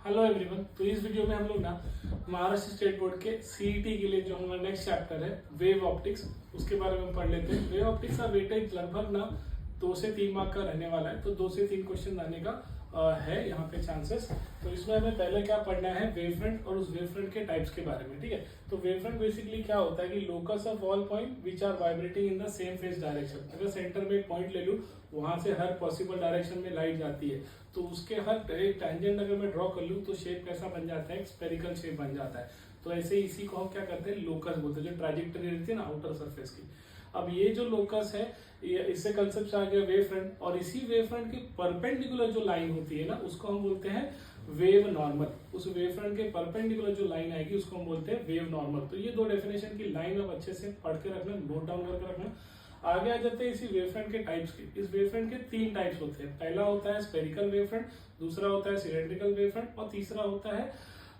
Hello everyone. तो इस video में हम लोग ना महाराष्ट्र स्टेट बोर्ड के सीईटी के लिए जो हमारा नेक्स्ट चैप्टर है वेव ऑप्टिक्स, उसके बारे में पढ़ लेते हैं। वेव ऑप्टिक्स का वेटेज लगभग ना 2 से 3 मार्क का रहने वाला है, तो 2 से 3 क्वेश्चन आने का है यहाँ पे चांसेस। तो इसमें हमें पहले क्या पढ़ना है, वेव फ्रंट और उस वेव फ्रंट के टाइप्स के बारे में। ठीक है, तो वेव फ्रंट बेसिकली क्या होता है कि locus of all point which are vibrating in the same phase direction. अगर सेंटर में एक पॉइंट ले लूँ, वहां से हर पॉसिबल डायरेक्शन में लाइट जाती है, तो उसके हर एक टैंजेंट अगर मैं ड्रॉ कर लूँ तो शेप कैसा बन जाता है, एक स्फेरिकल शेप बन जाता है। तो ऐसे इसी को हम क्या करते हैं, लोकस बोलते हैं, जो ट्रैजेक्टरी रहती है ना आउटर सरफेस की। अब ये जो लोकस है, ये इससे कंसेप्ट आ गया वेव फ्रंट, और इसी वेव फ्रंट की परपेंडिकुलर जो लाइन होती है ना, उसको हम बोलते हैं वेव नॉर्मल। उस वेव फ्रंट के परपेंडिकुलर जो लाइन आएगी उसको हम बोलते हैं वेव नॉर्मल। तो ये दो डेफिनेशन की लाइन आप अच्छे से पढ़ के रखना, नोट डाउन करके रखना। आगे आ जाते हैं इसी वेव फ्रंट के टाइप्स के। इस वेव फ्रंट के 3 टाइप्स होते हैं। पहला होता है स्फेरिकल वेव फ्रंट, दूसरा होता है सिलेंड्रिकल वेव फ्रंट, और तीसरा होता है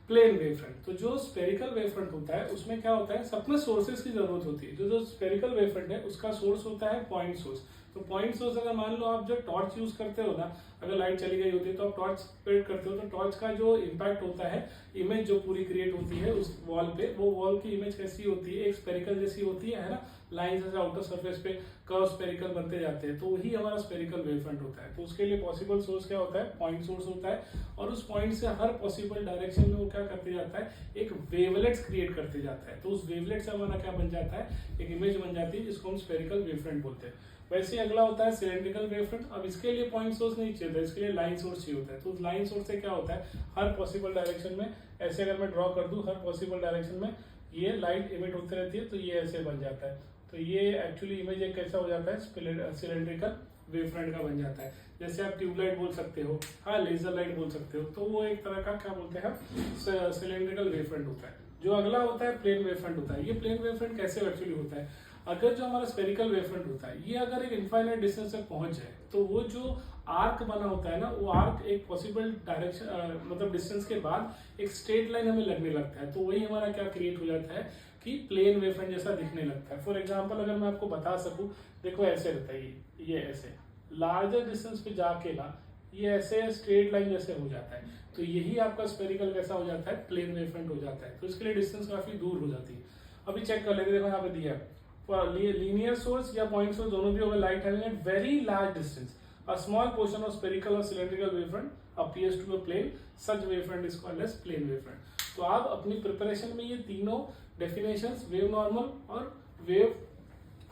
प्लेन वेव फ्रंट। तो जो स्फेरिकल वेव फ्रंट होता है उसमें क्या होता है, सबमें सोर्सेस की जरूरत होती है। जो स्फेरिकल वेव फ्रंट है उसका सोर्स होता है पॉइंट सोर्स। तो पॉइंट सोर्स अगर मान लो आप जो टॉर्च यूज करते हो ना, अगर लाइट चली गई होती है तो आप टॉर्च स्प्रेड करते हो, तो टॉर्च का जो इम्पैक्ट होता है, इमेज जो पूरी क्रिएट होती है उस वॉल पे, वो वॉल की इमेज कैसी होती है, एक स्फेरिकल जैसी होती है ना, लाइन से आउटर सरफेस पे कर्व स्फेरिकल बनते जाते हैं। तो वही हमारा स्फेरिकल वेव फ्रंट होता है। तो उसके लिए पॉसिबल सोर्स क्या होता है, पॉइंट सोर्स होता है, और उस पॉइंट से हर पॉसिबल डायरेक्शन में वो क्या करते जाता है, एक वेवलेट्स क्रिएट करते जाता है। तो उस वेवलेट से हमारा क्या बन जाता है, एक इमेज बन जाती है, जिसको हम स्फेरिकल वेव फ्रंट बोलते हैं। वैसे अगला होता है सिलेंड्रिकल वेव फ्रंट। अब इसके लिए पॉइंट सोर्स नहीं चाहिए, इसके लिए लाइन सोर्स चाहिए होता है। तो लाइन सोर्स से क्या होता है, हर पॉसिबल डायरेक्शन में ऐसे अगर मैं ड्रॉ कर दूं, हर पॉसिबल डायरेक्शन में ये लाइट इमिट होती रहती है, तो ये ऐसे बन जाता है। तो ये एक्चुअली इमेज एक कैसा हो जाता है, सिलेंड्रिकल वेव फ्रंट का बन जाता है। जैसे आप ट्यूबलाइट बोल सकते हो, हाँ लेजर लाइट बोल सकते हो, तो वो एक तरह का क्या बोलते हैं, सिलेंड्रिकल वेव फ्रंट होता है। जो अगला होता है प्लेन वेव फ्रंट होता है। ये प्लेन वेव फ्रंट कैसे एक्चुअली होता है, अगर जो हमारा स्फेरिकल वेव फ्रंट होता है, ये अगर एक इनफाइनाइट डिस्टेंस तक पहुंच जाए, तो वो जो आर्क बना होता है ना, वो आर्क एक पॉसिबल डायरेक्शन मतलब डिस्टेंस के बाद एक स्ट्रेट लाइन हमें लगने लगता है। तो वही हमारा क्या क्रिएट हो जाता है कि प्लेन वेव फ्रंट जैसा दिखने लगता है। फॉर एग्जाम्पल अगर मैं आपको बता सकूं, देखो ऐसे रहता है, ये ऐसे लार्जर डिस्टेंस पे जाके ना ये ऐसे स्ट्रेट लाइन जैसे हो जाता है। तो यही आपका स्फेरिकल कैसा हो जाता है, प्लेन वेव फ्रंट हो जाता है। तो इसके लिए डिस्टेंस काफी दूर हो जाती है। अभी चेक कर लेते हैं, देखो यहाँ पे दिया है लीनियर सोर्स या पॉइंट सोर्स, दोनों भी होगा, light having at very large distance a small portion of spherical और cylindrical wave front appears to a plane, such wave front is called as plane wave front. तो आप अपनी preparation में ये तीनों डेफिनेशंस, वेव नॉर्मल और wave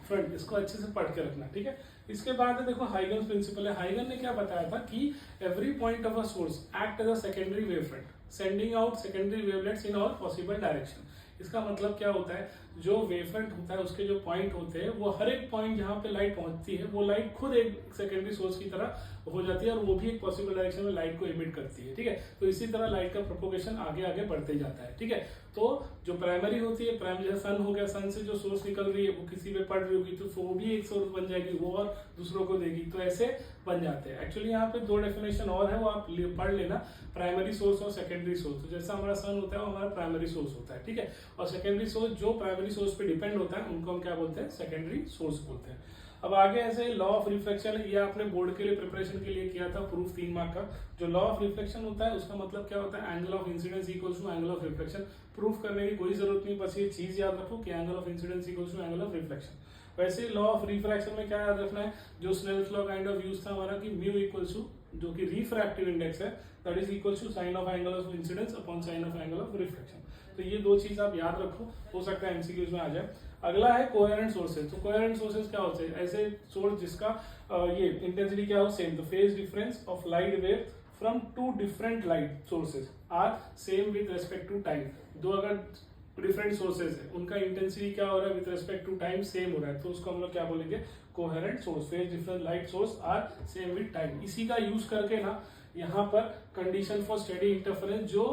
front, इसको अच्छे से पढ़ के रखना। ठीक है, इसके बाद देखो हाइगन्स प्रिंसिपल है। हाइगन ने क्या बताया था कि every point of a source act as a secondary wave front, sending out secondary wavelets in all possible direction. इसका मतलब क्या होता है, जो वेव फ्रंट होता है उसके जो पॉइंट होते हैं, वो हर एक पॉइंट जहां पे लाइट पहुंचती है, वो लाइट खुद एक सेकेंडरी सोर्स की तरह हो जाती है, और वो भी एक पॉसिबल डायरेक्शन में लाइट को इमिट करती है। ठीक है, तो इसी तरह लाइट का प्रोपोगेशन आगे आगे बढ़ते जाता है। ठीक है, तो जो प्राइमरी होती है, प्राइमरी जैसे सन हो गया, सन से जो सोर्स निकल रही है वो किसी पे पड़ रही होगी, तो वो भी एक सोर्स बन जाएगी, वो और दूसरों को देगी। तो ऐसे बन जाते हैं। एक्चुअली यहाँ पे 2 डेफिनेशन और है, वो आप पढ़ लेना, प्राइमरी सोर्स और सेकेंडरी सोर्स। तो जैसा हमारा सन होता है वो हमारा प्राइमरी सोर्स होता है। ठीक है, और सेकेंडरी सोर्स जो प्राइमरी सोर्स पे डिपेंड होता है उनको हम क्या बोलते हैं, सेकेंडरी सोर्स बोलते हैं। अब आगे ऐसे लॉ ऑफ रिफ्लेक्शन, ये आपने बोर्ड के लिए प्रिपरेशन के लिए किया था, प्रूफ 3 मार्क का। जो लॉ ऑफ रिफ्लेक्शन होता है उसका मतलब क्या होता है, angle of incidence equals to angle of reflection. Proof करने की कोई जरूरत नहीं, बस ये चीज याद रखो कि angle of incidence equals to angle of reflection. वैसे लॉ ऑफ रिफ्रैक्शन में क्या याद रखना है, जो Snell's law kind of use था हमारा, कि म्यू इक्वल्स टू, जो कि रिफ्रैक्टिव इंडेक्स है, that is equals to sine of angle of incidence upon sine of angle of reflection. तो ये 2 चीज आप याद रखो, हो सकता है एमसीक्यूज में आ जाए। अगला है कोहेरेंट सोर्सेज। तो कोहेरेंट सोर्सेज क्या होते हैं, ऐसे सोर्स जिसका ये इंटेंसिटी क्या हो, सेम। तो phase difference of light wave from 2 different light sources are same with respect to time. 2 अगर डिफरेंट सोर्सेज है, उनका इंटेंसिटी क्या हो रहा है, with respect to time same हो रहा है, तो उसको हम लोग क्या बोलेंगे, coherent source. Phase different light source are same with time. इसी का यूज करके ना यहाँ पर कंडीशन फॉर स्टेडी इंटरफेरेंस, जो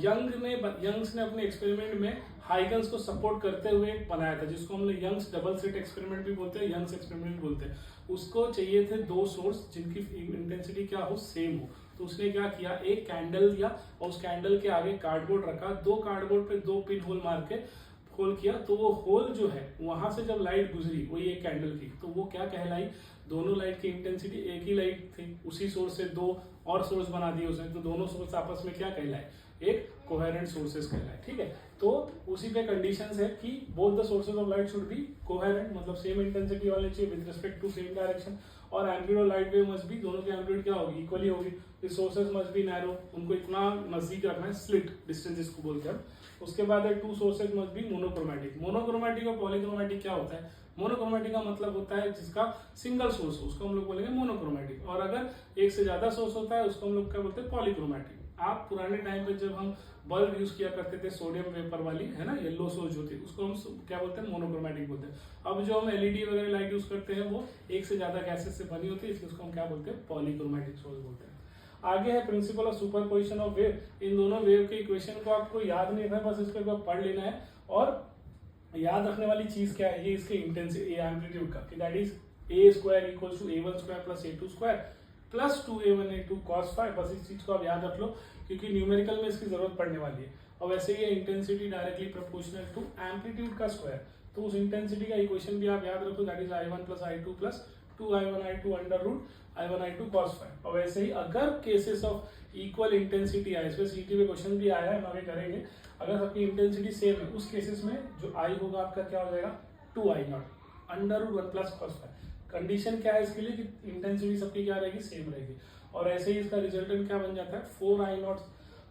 यंग्स ने अपने एक्सपेरिमेंट में हाइगन्स को सपोर्ट करते हुए बनाया था, जिसको हम लोग यंग्स डबल स्लिट एक्सपेरिमेंट भी बोलते हैं, यंग्स एक्सपेरिमेंट बोलते हैं। उसको चाहिए थे 2 सोर्स जिनकी इंटेंसिटी क्या हो, सेम हो। तो उसने क्या किया, एक कैंडल दिया और उस कैंडल के आगे कार्डबोर्ड रखा, 2 कार्डबोर्ड पे 2 पिन होल मार के होल किया। तो वो होल जो है, वहां से जब लाइट गुजरी वही एक कैंडल की, तो वो क्या कहलाई, दोनों लाइट की इंटेंसिटी एक ही लाइट थी, उसी सोर्स से दो और सोर्स बना दिए उसने, तो दोनों सोर्स आपस में क्या कहलाए, एक कोहेरेंट सोर्सेस कहलाए। ठीक है, तो उसी पे कंडीशंस है कि both the sources of light should be coherent, मतलब सेम इंटेंसिटी वाले चाहिए with respect to same direction, और एम्पलीट्यूड और लाइट वेव मस्ट बी, दोनों की एम्पलीट्यूड क्या होगी, इक्वली होगी। The sources must be narrow, उनको इतना नजदीक रखना है, स्लिट डिस्टेंस जिसको बोलते हैं। उसके बाद है two sources must be monochromatic. Monochromatic और पॉलीक्रोमेटिक क्या होता है, मोनोक्रोमेटिक का मतलब होता है जिसका सिंगल सोर्स हो, उसको हम लोग बोलेंगे मोनोक्रोमेटिक, और अगर एक से ज्यादा सोर्स होता है उसको हम लोग क्या बोलते हैं, पॉलीक्रोमेटिक। आप पुराने टाइम पे जब हम बल्ब यूज किया करते थे सोडियम वेपर वाली, है ना, येलो सोर्स होती है, उसको हम क्या बोलते हैं, मोनोक्रोमेटिक बोलते हैं। अब जो हम एलईडी वगैरह लाइट यूज करते हैं वो एक से ज्यादा गैसेस से बनी होती है, इसलिए उसको हम क्या बोलते हैं, पॉलीक्रोमेटिक सोर्स बोलते हैं। आगे है principle of superposition of wave. इन दोनों वेव के इक्वेशन को आपको याद नहीं रखना, बस इसको पढ़ लेना है। और याद रखने वाली चीज क्या है, ये इसके इंटेंसिटी एम्पलीट्यूड का, कि that is a square equals to a1 square plus a2 square plus 2a1 a2 cos phi. बस इस चीज को आप याद रख लो, क्योंकि न्यूमेरिकल में इसकी जरूरत पड़ने वाली है। और वैसे ही intensity directly proportional to amplitude का स्क्वायर, तो उस इंटेंसिटी का इक्वेशन भी आप याद रखो, that is i1 plus i2 plus 2i1 i2 under root i1 i2 cos phi. और वैसे ही अगर केसेस ऑफ इक्वल इंटेंसिटी आए, इसमें सीटी में क्वेश्चन भी आया है, हम आगे करेंगे, अगर सबकी इंटेंसिटी सेम है उस केसेस में जो आई होगा आपका क्या हो जाएगा, 2i0 under root 1 plus cos phi. Condition क्या है इसके लिए, कि इंटेंसिटी सबकी क्या रहेगी, सेम रहेगी। और ऐसे ही इसका रिजल्टेंट क्या बन जाता है, 4i0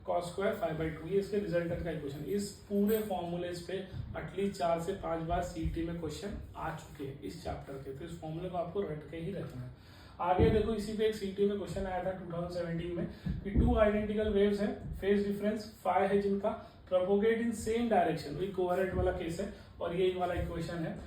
cos स्क्वायर 5/2, ये इसके रिजल्टेंट का इक्वेशन। इस पूरे फॉर्मूले पे एटलीस्ट 4 से 5 बार सीटी में क्वेश्चन आ चुके हैं इस चैप्टर के, तो इस फॉर्मूले को आपको रट के ही रखना है। आगे देखो, इसी पे एक सीटी में क्वेश्चन आया था 2017 में, कि टू आइडेंटिकल वेव्स हैं, फेज डिफरेंस फाई है जिनका, प्रोपोगेट इन सेम डायरेक्शन, वही कोहेरेंट वाला केस है, और ये वाला इक्वेशन है।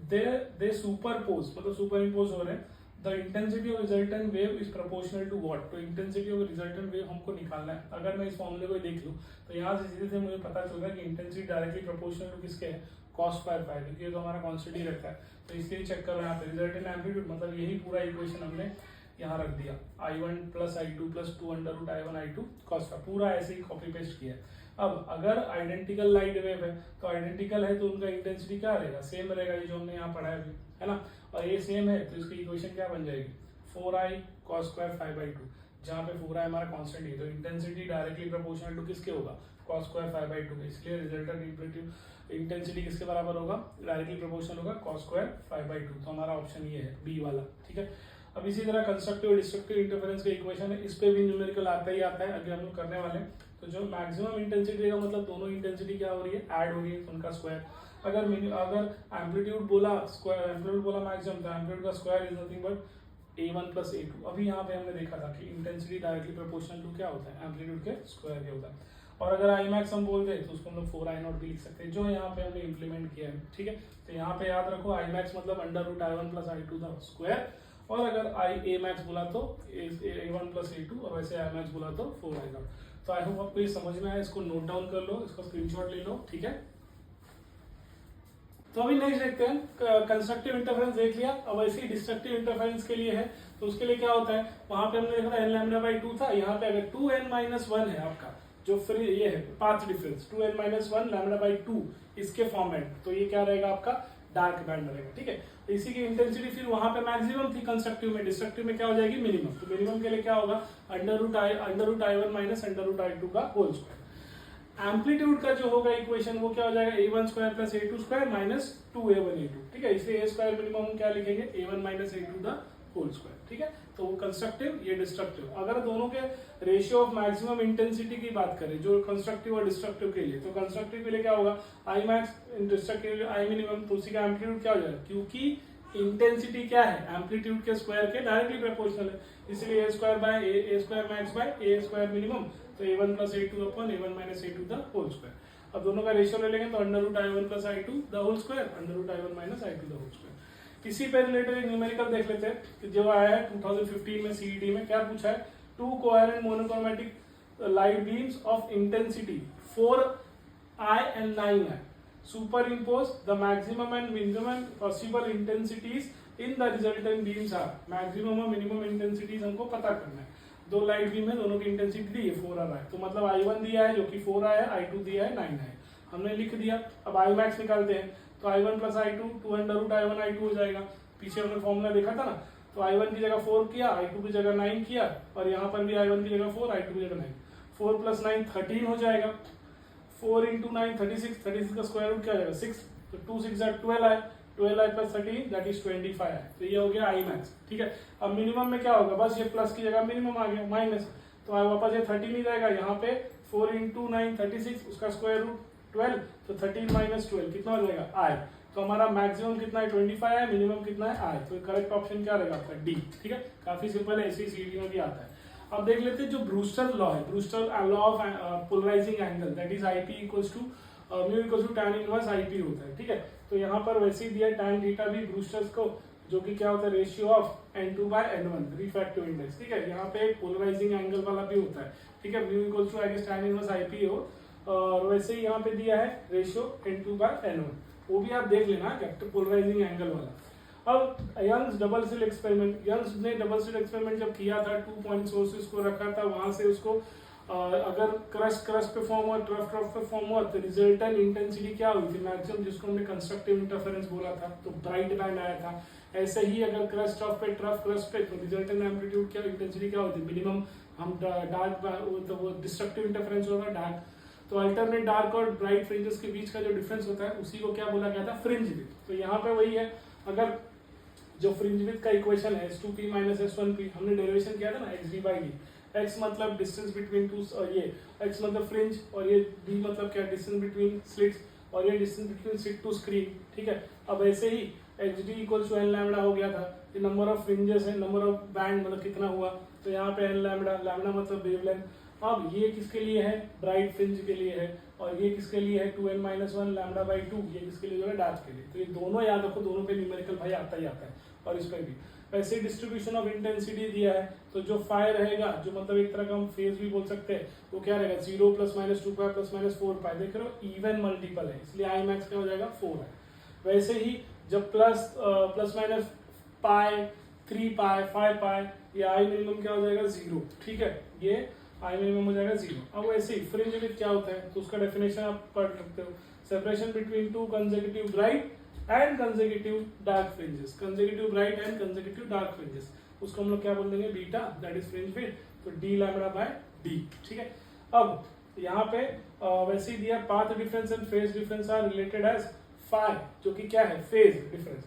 दे सुपरपोज, मतलब सुपर इम्पोज हो रहे हैं। The intensity of resultant wave is proportional to what, तो इंटेंसिटी ऑफ रिजल्टेंट वेव हमको निकालना है। अगर मैं इस फॉर्मूले को देख लूं तो यहाँ से सीधे से मुझे पता चल रहा है कि इंटेंसिटी डायरेक्टली प्रोपोर्शनल टू किसके है, cos स्क्वायर फाई, क्योंकि ये तो हमारा कांस्टेंट ही रहता है, तो इसलिए चेक कर रहे हैं यहाँ पे रिजल्टेंट एम्पलीट्यूड, मतलब यही पूरा इक्वेशन हमने यहाँ रख दिया, i1 plus i2 plus 2 under root i1 i2 cos phi, पूरा ऐसे ही कॉपी पेस्ट किया है। अब अगर आइडेंटिकल लाइट वेव है, तो आइडेंटिकल है तो उनका इंटेंसिटी क्या रहेगा, सेम रहेगा, ये जो हमने यहाँ पढ़ा है, है ना, और ये सेम है, तो इसकी इक्वेशन क्या बन जाएगी, 4i cos स्क्वायर 5/2, जहाँ पे 4i हमारा कांस्टेंट है, तो इंटेंसिटी डायरेक्टली प्रोपोर्शनल टू किसके होगा, cos स्क्वायर 5/2, इसलिए रिजल्टेंट इंटेंसिटी किसके बराबर होगा, डायरेक्टली प्रोपोर्शनल होगा cos स्क्वायर 5/2, तो हमारा ऑप्शन ये है बी वाला। ठीक है, अब इसी तरह कंस्ट्रक्टिव और डिस्ट्रक्टिव इंटरफेरेंस का इक्वेशन है, इस पे भी न्यूमेरिकल आता ही आता है, आगे हम लोग करने वाले हैं। तो जो मैक्सिमम इंटेंसिटी का मतलब दोनों इंटेंसिटी क्या हो रही है, ऐड हो रही है, तो उनका स्क्वायर। अगर एम्पलीट्यूड बोला स्क्वायर, एम्पलीट्यूड बोला मैक्सिमम, तो एम्पलीट्यूड का square is nothing but a1 plus a2। अभी यहाँ पे हमने देखा था कि इंटेंसिटी डायरेक्टली प्रोपोर्शनल टू क्या होता है, एम्पलीट्यूड के स्क्वायर के होता है। और अगर आई मैक्स हम बोल दे तो उसको हम लोग 4i0 भी लिख सकते हैं, जो यहाँ पे हमने इंप्लीमेंट किया है। ठीक है, तो यहाँ पे याद रखो आई मैक्स मतलब under root i1 plus i2 the square, और अगर ए मैक्स बोला तो a1 प्लस a2, और वैसे आई मैक्स बोला तो 4i0। तो आई होप आपको ये समझ में आया, इसको नोट डाउन कर लो, इसको स्क्रीनशॉट ले लो। ठीक है, तो अभी नेक्स्ट देखते हैं, कंस्ट्रक्टिव इंटरफेरेंस देख लिया, अब ऐसे ही डिस्ट्रक्टिव इंटरफेरेंस के लिए है, तो उसके लिए क्या होता है, वहां पे हमने देखा था n λ/2 था, यहाँ पे अगर 2n-1 है आपका जो फ्री ये है पाथ डिफरेंस 2n-1 λ/2 इसके फॉर्मेट, तो ये क्या रहेगा आपका डार्क बैंड रहेगा। ठीक है, इसी की इंटेंसिटी फिर वहां पे मैक्सिमम थी कंस्ट्रक्टिव में, डिस्ट्रक्टिव में क्या हो जाएगी मिनिमम, तो मिनिमम के लिए क्या होगा under root i1 minus under root i2 का होल स्क्वायर। एम्पलीट्यूड का जो होगा इक्वेशन वो क्या हो जाएगा a1 square plus a2 square minus 2a1 a2। ठीक है, इसलिए a स्क्वायर मिनिमम हम क्या लिखेंगे a1 minus a2 the whole square. ठीक है, तो वो कंस्ट्रक्टिव ये डिस्ट्रक्टिव। अगर दोनों के रेशियो ऑफ मैक्सिमम इंटेंसिटी की बात करें जो कंस्ट्रक्टिव और डिस्ट्रक्टिव के लिए, तो कंस्ट्रक्टिव के लिए क्या होगा आई मैक्स, डिस्ट्रक्टिव के लिए आई मिनिमम, तो उसी का एम्पलीट्यूड क्या हो जाएगा, क्योंकि इंटेंसिटी क्या है एम्पलीट्यूड के स्क्वायर के डायरेक्टली प्रोपोर्शनल है, इसलिए a square by a square max by a square minimum, तो a1 plus a2 upon a1 minus a2 the whole square. अब दोनों का रेशियो ले लेंगे तो under root i1 plus i2 the whole square under root i1 minus i2 the whole square. इसी पे related numerical देख लेते हैं कि जो आया है 2015 में सीईटी में, क्या पूछा है, to coherent monochromatic light beams of intensity 4i and 9i superimpose the maximum and minimum possible intensities in the resultant beams are। Maximum और मिनिमम इंटेंसिटीज हमको पता करना है, दो लाइट बीम है, दोनों की इंटेंसिटी दी है 4 है, तो मतलब i1 दिया है जो कि 4i है, i2 दिया है 9i है, हमने लिख दिया। अब i मैक्स निकालते हैं, तो i1 plus i2 2 under root i1 i2 हो जाएगा, पीछे हमने फॉर्मूला देखा था ना, तो I1 की जगह 4 किया, I2 की जगह 9 किया, और यहाँ पर भी I1 की जगह 4, I2 की जगह 9, 4 + 9 13 हो जाएगा। 4 × 9 36, 36 का स्क्वायर रूट क्या हो जाएगा 6, तो 2 6 12 आए, 12 आए + 13 दैट इज 25 आए। तो ये हो गया I max, ठीक है। अब मिनिमम में क्या होगा, बस ये प्लस की जगह मिनिमम आ गया माइनस, तो वापस ये 13 ही रहेगा। यहाँ पे 4 × 9 36, उसका स्क्वायर रूट 12, तो 13 - 12 कितना हो जाएगा I। तो हमारा मैक्सिमम कितना है 25 है, मिनिमम कितना है I। तो करेक्ट ऑप्शन क्या रहेगा आपका डी, ठीक है। काफी सिंपल है, ऐसे सीडी में भी आता है। अब देख लेते हैं जो ब्रूस्टर लॉ है, Brewster law of polarizing angle, that is IP = mu = tan inverse IP होता है, ठीक है। तो यहाँ पर वैसे ही दिया tan थीटा भी ब्रूस्टर्स को, जो कि क्या होता है ratio of N2/N1 refractive index, ठीक है। यहाँ पे पोलराइजिंग एंगल वाला भी होता है, ठीक है। म्यू = tan इनवर्स IP हो, और वैसे ही यहाँ पे दिया है रेशियो N2/N1, वो भी आप देख लेना क्या, पोलराइजिंग एंगल वाला। अब Young's double slit experiment, Young's ने डबल स्लिट एक्सपेरिमेंट जब किया था, 2 पॉइंट सोर्सेस को रखा था, वहां से उसको अगर क्रस्ट पे फॉर्म हुआ, ट्रफ पे फॉर्म हुआ, तो रिजल्टेंट इंटेंसिटी क्या हुई थी मैक्सिमम, जिसको हमने कंस्ट्रक्टिव इंटरफेरेंस बोला था, तो ब्राइट बैंड आया था। ऐसे ही अगर क्रस्ट पे ट्रफ क्रस्ट पे, तो रिजल्टेंट एम्पलीट्यूड क्या इंटेंसिटी क्या होती है मिनिमम, हम डार्क तो वो डिस्ट्रक्टिव इंटरफेरेंस होगा डार्क, तो अल्टरनेट डार्क और ब्राइट फ्रिंजेस के बीच का जो डिफरेंस होता है उसी को क्या बोला गया था, फ्रिंज विड्थ। तो यहाँ पे वही है, अगर जो फ्रिंज विड्थ का इक्वेशन है S2P - S1P, हमने डेरिवेशन किया था ना xd/d, x मतलब डिस्टेंस बिटवीन टू, और ये x मतलब फ्रिंज, और ये d मतलब क्या डिस्टेंस बिटवीन स्लिट्स, और ये distance between slit to screen, ठीक है। अब ऐसे ही xd = n लैम्डा हो गया था, ये नंबर ऑफ फ्रिंजेस है, नंबर ऑफ बैंड मतलब कितना हुआ, तो यहाँ पे n लैम्डा, लैम्डा मतलब वेवलेंथ। अब ये किसके लिए है, ब्राइट फ्रिंज के लिए है, और ये किसके लिए है 2n - 1 λ/2, ये किसके लिए जो है डार्क के लिए। तो ये दोनों याद रखो, दोनों पे न्यूमेरिकल भाई आता ही आता है, और इस पर भी वैसे डिस्ट्रीब्यूशन ऑफ इंटेंसिटी दिया है, तो जो फायर रहेगा, जो मतलब एक तरह का हम फेज भी बोल सकते हैं, वो क्या रहेगा 0 ± 2π ± 4π, देख रहे हो इवन मल्टीपल है, इसलिए I max क्या हो जाएगा 4 है। वैसे ही जब प्लस π 3π 5π, ये I मिनिमम क्या हो जाएगा 0, ठीक है, ये I मिनिमम हो जाएगा 0। अब वैसे ही फ्रिंज विड्थ क्या होता है, तो उसका डेफिनेशन आप पढ़ सकते हो, separation between 2 consecutive bright and consecutive dark fringes, consecutive bright and consecutive dark fringes, उसको हम लोग क्या बोल देंगे beta, that is fringe width, तो d λ/d, ठीक है। अब यहाँ पे वैसे ही दिया path difference and phase difference are related as phi, जो कि क्या है फेज डिफरेंस,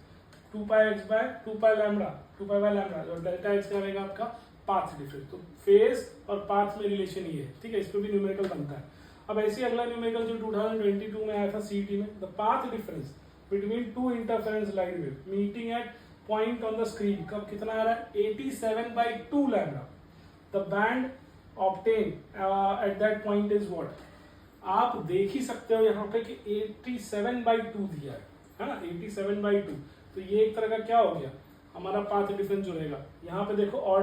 2πx/2π λ, 2π/λ, और डेल्टा x क्या रहेगा आपका पाथ डिफरेंस। तो फेज और पाथ में रिलेशन ये है, ठीक है, इस पे भी न्यूमेरिकल बनता है। अब ऐसे अगला न्यूमेरिकल जो 2022 में आया था सीईटी में, the path difference between two interference light wave meeting at point on the screen, कब कितना आ रहा है 87/2 lambda, the band obtain at that point is what, आप देख ही सकते हो यहाँ पे कि 87/2 दिया है ना, 87/2, तो ये एक तरह का क्या हो गया हमारा पाथ डिफरेंस जो रहेगा। यहाँ पे देखो और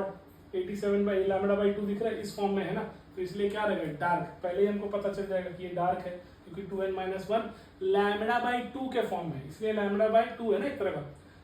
87/λ/2 दिख रहा है, इस फॉर्म में है ना, तो इसलिए क्या रहेगा डार्क, पहले ही हमको पता चल जाएगा कि ये डार्क है, क्योंकि 2n - 1 λ/2 के फॉर्म में, इसलिए λ/2 है ना एक तरह का,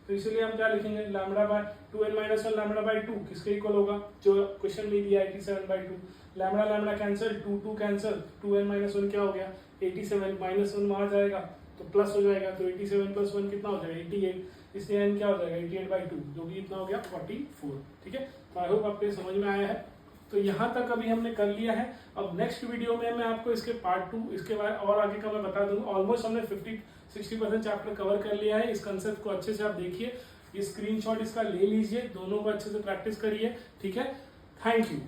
तो इसलिए हम क्या लिखेंगे 2n - 1 λ/2 किसके इक्वल होगा, जो क्वेश्चन में दिया 87/2, λ कैंसिल, 2 कैंसिल, 2n - 1 क्या हो गया 87, -1 वहां जाएगा तो प्लस हो जाएगा, तो 87 + 1 कितना हो जाएगा 88, इसलिए n क्या हो जाएगा 88/2, जो कि इतना हो गया 44, ठीक है। तो आई होप आपको समझ में आया है। तो यहाँ तक अभी हमने कर लिया है। अब नेक्स्ट वीडियो में मैं आपको इसके पार्ट 2 इसके बाद और आगे का मैं बता दूंगा। ऑलमोस्ट हमने 50-60% चैप्टर कवर कर लिया है। इस कंसेप्ट को अच्छे से आप देखिए, ये स्क्रीनशॉट इसका ले लीजिए, दोनों को अच्छे से प्रैक्टिस करिए, ठीक है। Thank you.